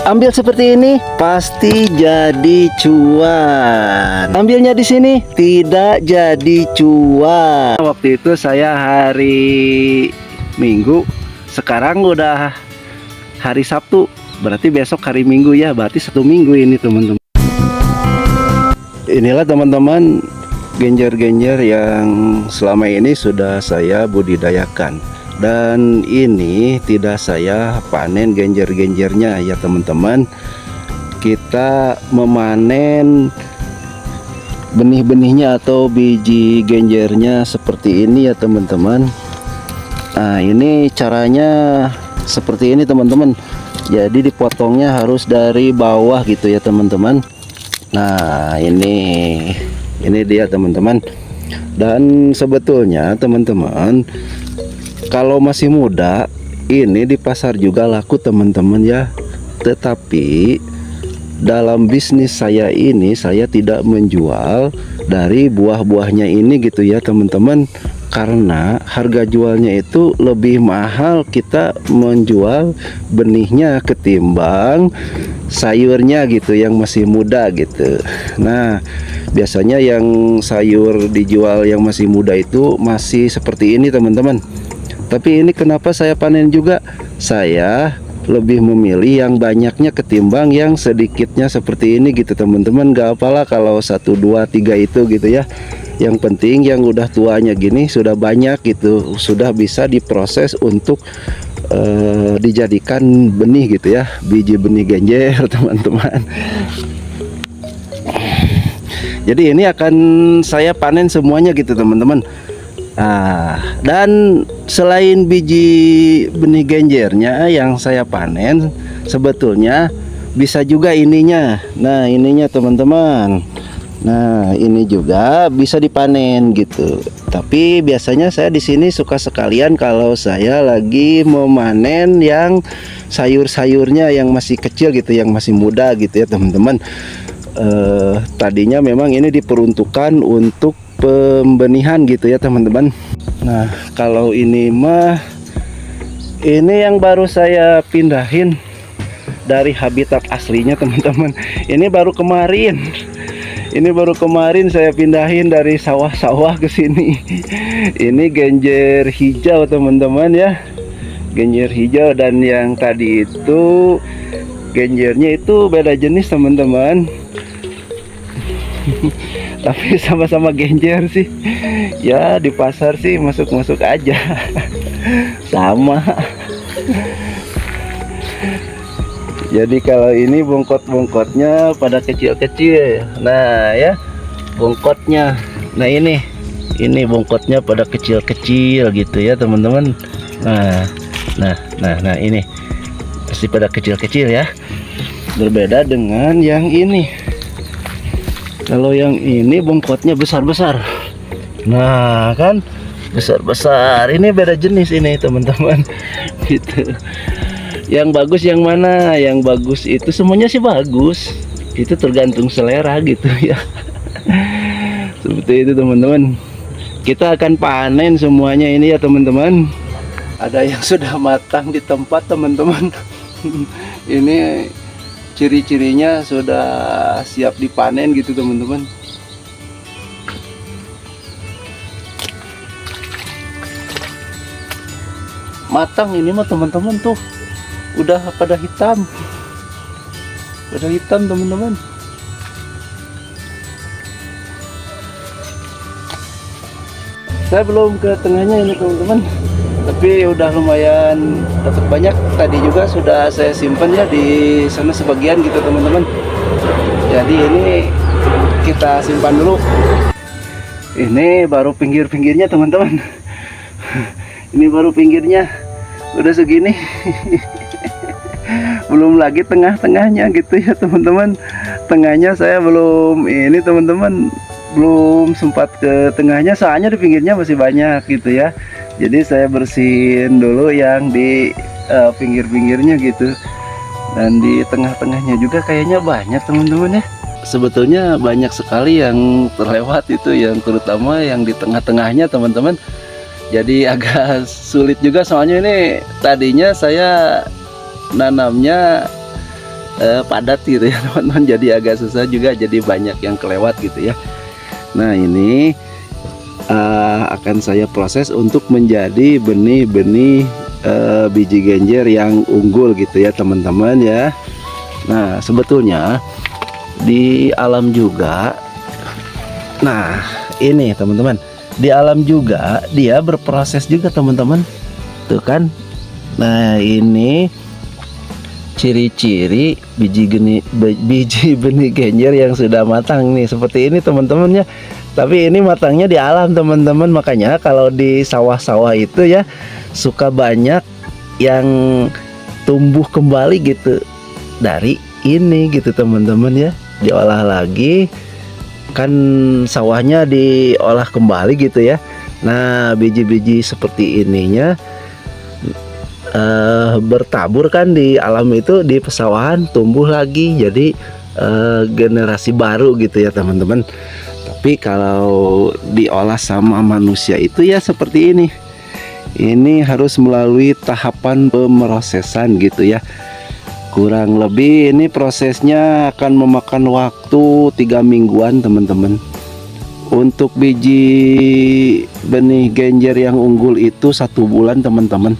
Ambil seperti ini pasti jadi cuan. Ambilnya di sini tidak jadi cuan. Waktu itu saya hari Minggu, sekarang udah hari Sabtu. Berarti besok hari Minggu ya, berarti 1 minggu ini teman-teman. Inilah teman-teman genjer-genjer yang selama ini sudah saya budidayakan. Dan ini tidak saya panen genjer-genjernya ya teman-teman. Kita memanen benih-benihnya atau biji genjernya seperti ini ya teman-teman. Nah ini caranya seperti ini teman-teman. Jadi dipotongnya harus dari bawah gitu ya teman-teman. Nah ini dia teman-teman. Dan sebetulnya teman-teman, kalau masih muda ini di pasar juga laku teman-teman ya. Tetapi dalam bisnis saya ini saya tidak menjual dari buah-buahnya ini gitu ya teman-teman. Karena harga jualnya itu lebih mahal kita menjual benihnya ketimbang sayurnya gitu yang masih muda gitu. Nah biasanya yang sayur dijual yang masih muda itu masih seperti ini teman-teman. Tapi ini kenapa saya panen juga? Saya lebih memilih yang banyaknya ketimbang yang sedikitnya seperti ini gitu teman-teman. Gak apalah kalau 1, 2, 3 itu gitu ya. Yang penting yang udah tuanya gini sudah banyak gitu, sudah bisa diproses untuk dijadikan benih gitu ya, biji benih genjer teman-teman. Jadi ini akan saya panen semuanya gitu teman-teman. Dan selain biji benih genjernya yang saya panen, sebetulnya bisa juga ininya. Nah ininya teman-teman. Nah ini juga bisa dipanen gitu. Tapi biasanya saya di sini suka sekalian kalau saya lagi memanen yang sayur-sayurnya yang masih kecil gitu, yang masih muda gitu ya teman-teman. Tadinya memang ini diperuntukkan untuk pembenihan gitu ya teman-teman. Nah kalau ini mah, ini yang baru saya pindahin dari habitat aslinya teman-teman. Ini baru kemarin saya pindahin dari sawah-sawah ke sini. Ini genjer hijau teman-teman ya, genjer hijau. Dan yang tadi itu genjernya itu beda jenis teman-teman. Tapi sama-sama genjer sih ya, di pasar sih masuk-masuk aja sama. Jadi kalau ini bongkot-bongkotnya pada kecil-kecil. Nah ya bongkotnya. Nah ini bongkotnya pada kecil-kecil gitu ya teman-teman. Nah ini pasti pada kecil-kecil ya. Berbeda dengan yang ini. Kalau yang ini bongkotnya besar-besar. Nah kan besar-besar. Ini beda jenis ini teman-teman gitu. Yang bagus yang mana? Yang bagus itu semuanya sih bagus. Itu tergantung selera gitu ya. Seperti itu teman-teman. Kita akan panen semuanya ini ya teman-teman. Ada yang sudah matang di tempat teman-teman. Ini ciri-cirinya sudah siap dipanen gitu teman-teman. Matang ini mah teman-teman tuh udah pada hitam teman-teman. Saya belum ke tengahnya ini teman-teman, tapi udah lumayan dapat banyak. Tadi juga sudah saya simpan ya di sana sebagian gitu teman-teman. Jadi ini kita simpan dulu. Ini baru pinggir-pinggirnya teman-teman. Ini baru pinggirnya udah segini. Belum lagi tengah-tengahnya gitu ya teman-teman. Tengahnya saya belum ini teman-teman, belum sempat ke tengahnya, soalnya di pinggirnya masih banyak gitu ya. Jadi saya bersihin dulu yang di pinggir-pinggirnya gitu. Dan di tengah-tengahnya juga kayaknya banyak teman-teman ya. Sebetulnya banyak sekali yang terlewat itu, yang terutama yang di tengah-tengahnya teman-teman. Jadi agak sulit juga, soalnya ini tadinya saya nanamnya padat gitu ya teman-teman, jadi agak susah juga, jadi banyak yang kelewat gitu ya. Nah ini akan saya proses untuk menjadi benih-benih biji genjer yang unggul gitu ya teman-teman ya. Nah sebetulnya di alam juga, nah ini teman-teman, di alam juga dia berproses juga teman-teman, tuh kan. Nah ini ciri-ciri biji benih genjer yang sudah matang nih, seperti ini teman-teman ya. Tapi ini matangnya di alam teman-teman, makanya kalau di sawah-sawah itu ya suka banyak yang tumbuh kembali gitu dari ini gitu teman-teman ya, diolah lagi kan, sawahnya diolah kembali gitu ya. Nah biji-biji seperti ininya bertabur kan di alam itu, di pesawahan tumbuh lagi jadi generasi baru gitu ya teman-teman. Tapi kalau diolah sama manusia itu ya seperti ini harus melalui tahapan pemrosesan gitu ya. Kurang lebih ini prosesnya akan memakan waktu 3 mingguan teman-teman. Untuk biji benih genjer yang unggul itu 1 bulan teman-teman.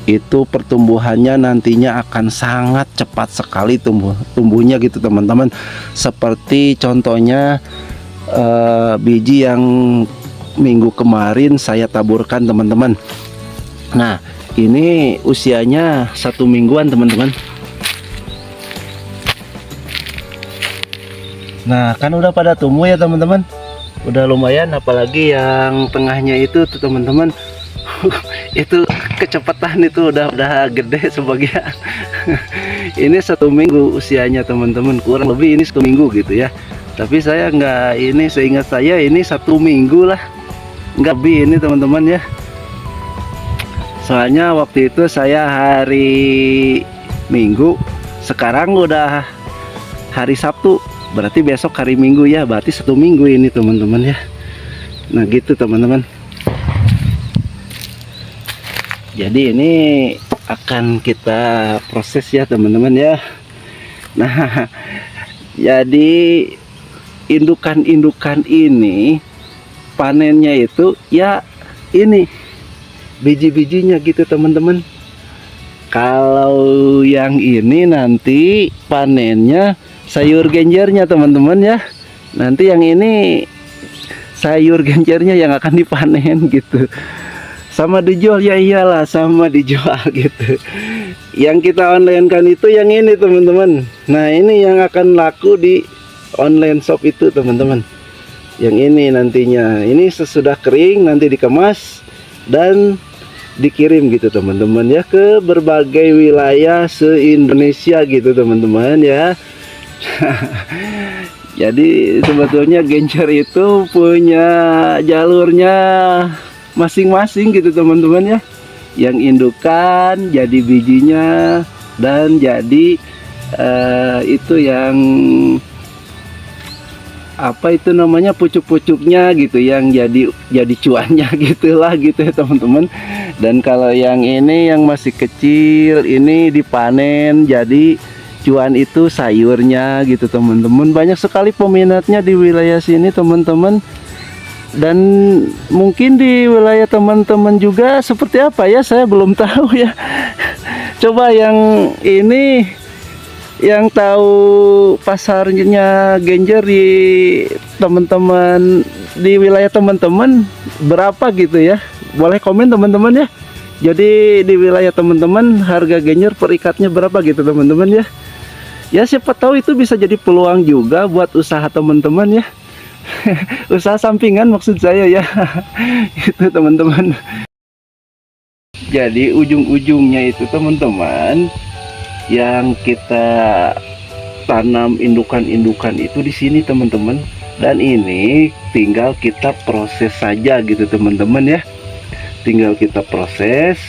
Itu pertumbuhannya nantinya akan sangat cepat sekali tumbuhnya gitu teman-teman. Seperti contohnya biji yang minggu kemarin saya taburkan teman-teman. Nah ini usianya 1 mingguan teman-teman. Nah kan udah pada tumbuh ya teman-teman, udah lumayan, apalagi yang tengahnya itu tuh teman-teman. Itu kecepatan itu udah gede sebagian. Ini 1 minggu usianya teman-teman, kurang lebih ini 1 minggu gitu ya. Tapi saya nggak, ini seingat saya ini 1 minggu lah, nggak lebih ini teman-teman ya. Soalnya waktu itu saya hari Minggu, sekarang udah hari Sabtu, berarti besok hari Minggu ya, berarti 1 minggu ini teman-teman ya. Nah gitu teman-teman. Jadi ini akan kita proses ya teman-teman ya. Nah jadi indukan-indukan ini panennya itu ya ini biji-bijinya gitu teman-teman. Kalau yang ini nanti panennya sayur genjernya teman-teman ya. Nanti yang ini sayur genjernya yang akan dipanen gitu. Sama dijual ya, iyalah sama dijual gitu. Yang kita online kan itu yang ini teman-teman. Nah ini yang akan laku di online shop itu teman-teman. Yang ini nantinya, ini sesudah kering nanti dikemas dan dikirim gitu teman-teman ya, ke berbagai wilayah se-Indonesia gitu teman-teman ya. Jadi sebetulnya genjer itu punya jalurnya masing-masing gitu teman-teman ya. Yang indukan jadi bijinya, dan jadi itu yang apa itu namanya, pucuk-pucuknya gitu, yang jadi cuannya gitulah gitu ya teman-teman. Dan kalau yang ini yang masih kecil ini dipanen jadi cuan, itu sayurnya gitu teman-teman. Banyak sekali peminatnya di wilayah sini teman-teman, dan mungkin di wilayah teman-teman juga seperti apa ya, saya belum tahu ya. Coba yang ini, yang tahu pasarnya genjer di teman-teman, di wilayah teman-teman berapa gitu ya, boleh komen teman-teman ya. Jadi di wilayah teman-teman harga genjer per ikatnya berapa gitu teman-teman ya. Ya siapa tahu itu bisa jadi peluang juga buat usaha teman-teman ya. Usaha sampingan maksud saya ya. Itu teman-teman. Jadi ujung-ujungnya itu teman-teman, yang kita tanam indukan-indukan itu di sini teman-teman, dan ini tinggal kita proses saja gitu teman-teman ya. Tinggal kita proses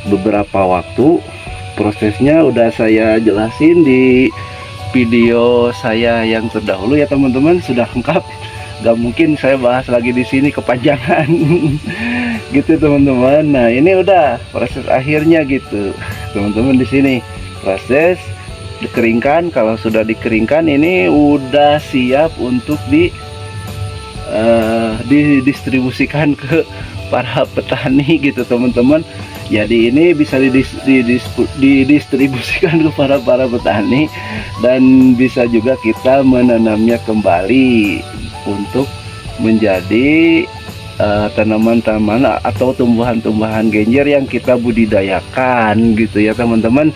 beberapa waktu. Prosesnya udah saya jelasin di video saya yang terdahulu ya teman-teman, sudah lengkap. Gak mungkin saya bahas lagi di sini, kepanjangan. Gitu teman-teman. Nah ini udah proses akhirnya gitu teman-teman. Di sini proses dikeringkan. Kalau sudah dikeringkan ini udah siap untuk didistribusikan ke para petani gitu teman-teman. Jadi ini bisa didistribusikan ke para petani, dan bisa juga kita menanamnya kembali untuk menjadi tanaman-tanaman atau tumbuhan-tumbuhan genjer yang kita budidayakan gitu ya teman-teman.